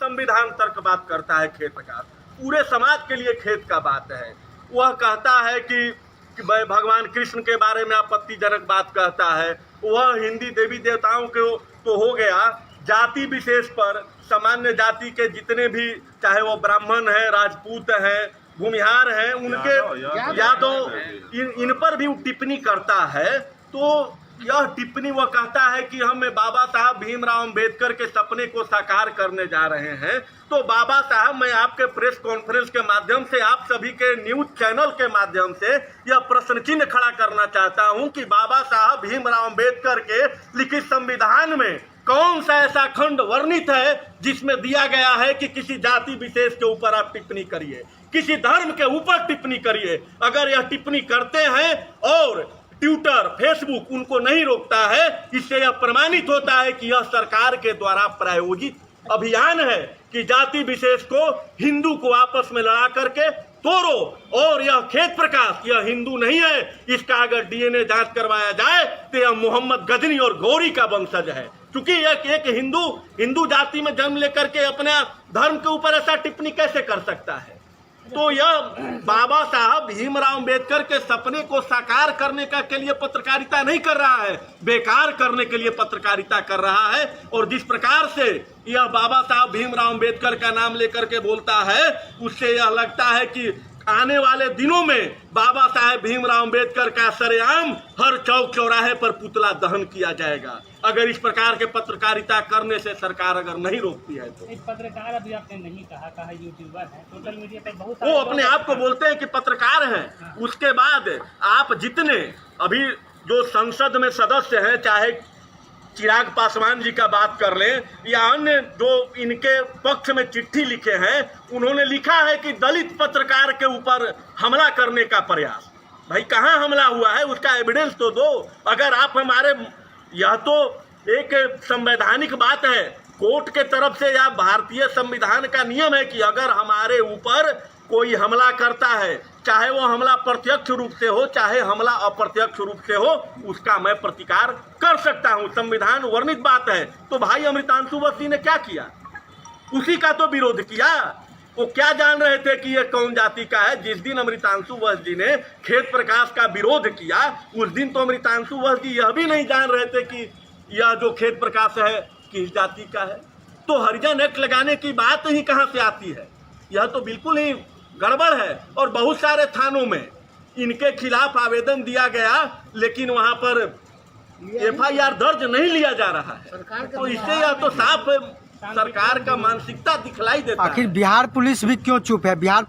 संविधान तर्क बात करता है खेत का, पूरे समाज के लिए खेत का बात है। वह कहता है कि भगवान कृष्ण के बारे में आपत्तिजनक बात कहता है। वह हिंदी देवी देवताओं के तो हो गया, जाति विशेष पर सामान्य जाति के जितने भी, चाहे वो ब्राह्मण है, राजपूत हैं, भूमिहार हैं, उनके यादव इन पर भी टिप्पणी करता है। तो यह टिप्पणी वह कहता है कि हम बाबा साहब भीमराव अंबेडकर के सपने को साकार करने जा रहे हैं। तो बाबा साहब, मैं आपके प्रेस कॉन्फ्रेंस के माध्यम से, आप सभी के न्यूज चैनल के माध्यम से यह प्रश्न चिन्ह खड़ा करना चाहता हूं कि बाबा साहब भीमराव अंबेडकर के लिखित संविधान में कौन सा ऐसा खंड वर्णित है जिसमें दिया गया है कि किसी जाति विशेष के ऊपर आप टिप्पणी करिए, किसी धर्म के ऊपर टिप्पणी करिए। अगर यह टिप्पणी करते हैं और ट्विटर, फेसबुक उनको नहीं रोकता है, इससे यह प्रमाणित होता है कि यह सरकार के द्वारा प्रायोजित अभियान है कि जाति विशेष को, हिंदू को आपस में लड़ा करके तोड़ो। और यह खेत प्रकाश, यह हिंदू नहीं है, इसका अगर डीएनए जांच करवाया जाए तो यह मोहम्मद गजनी और गौरी का वंशज है। क्योंकि एक हिंदू जाति में जन्म लेकर के अपने धर्म के ऊपर ऐसा टिप्पणी कैसे कर सकता है? तो यह बाबा साहब भीमराव अंबेडकर के सपने को साकार करने का के लिए पत्रकारिता नहीं कर रहा है, बेकार करने के लिए पत्रकारिता कर रहा है। और जिस प्रकार से यह बाबा साहब भीमराव अंबेडकर का नाम लेकर के बोलता है, उससे यह लगता है कि आने वाले दिनों में बाबा साहेब भीमराव अंबेडकर का सरेआम हर चौक चौराहे पर पुतला दहन किया जाएगा, अगर इस प्रकार के पत्रकारिता करने से सरकार अगर नहीं रोकती है तो। एक पत्रकार अभी आपने नहीं कहा यूट्यूबर है, सोशल मीडिया पर बहुत वो अपने आप को बोलते हैं कि पत्रकार हैं। उसके बाद आप जितने अभी जो संसद में सदस्य हैं, चाहे चिराग पासवान जी का बात कर लें या अन्य जो इनके पक्ष में चिट्ठी लिखे हैं, उन्होंने लिखा है कि दलित पत्रकार के ऊपर हमला करने का प्रयास। भाई कहाँ हमला हुआ है, उसका एविडेंस तो दो। अगर आप हमारे, यह तो एक संवैधानिक बात है, कोर्ट के तरफ से या भारतीय संविधान का नियम है कि अगर हमारे ऊपर कोई हमला करता है, चाहे वो हमला प्रत्यक्ष रूप से हो, चाहे हमला अप्रत्यक्ष रूप से हो, उसका मैं प्रतिकार कर सकता हूं, संविधान वर्णित बात है। तो भाई अमृतांशु वश जी ने क्या किया? उसी का तो विरोध किया। वो क्या जान रहे थे कि ये कौन जाति का है? जिस दिन अमृतांशु वश जी ने खेत प्रकाश का विरोध किया, उस दिन तो अमृतांशु वश जी यह भी नहीं जान रहे थे कि यह जो खेत प्रकाश है किस जाति का है। तो हरिजन एक्ट लगाने की बात ही कहाँ से आती है? यह तो बिल्कुल ही गड़बड़ है। और बहुत सारे थानों में इनके खिलाफ आवेदन दिया गया, लेकिन वहां पर एफआईआर दर्ज नहीं लिया जा रहा है। तो इससे यह तो साफ सरकार का मानसिकता दिखलाई देता है। आखिर बिहार पुलिस भी क्यों चुप है? बिहार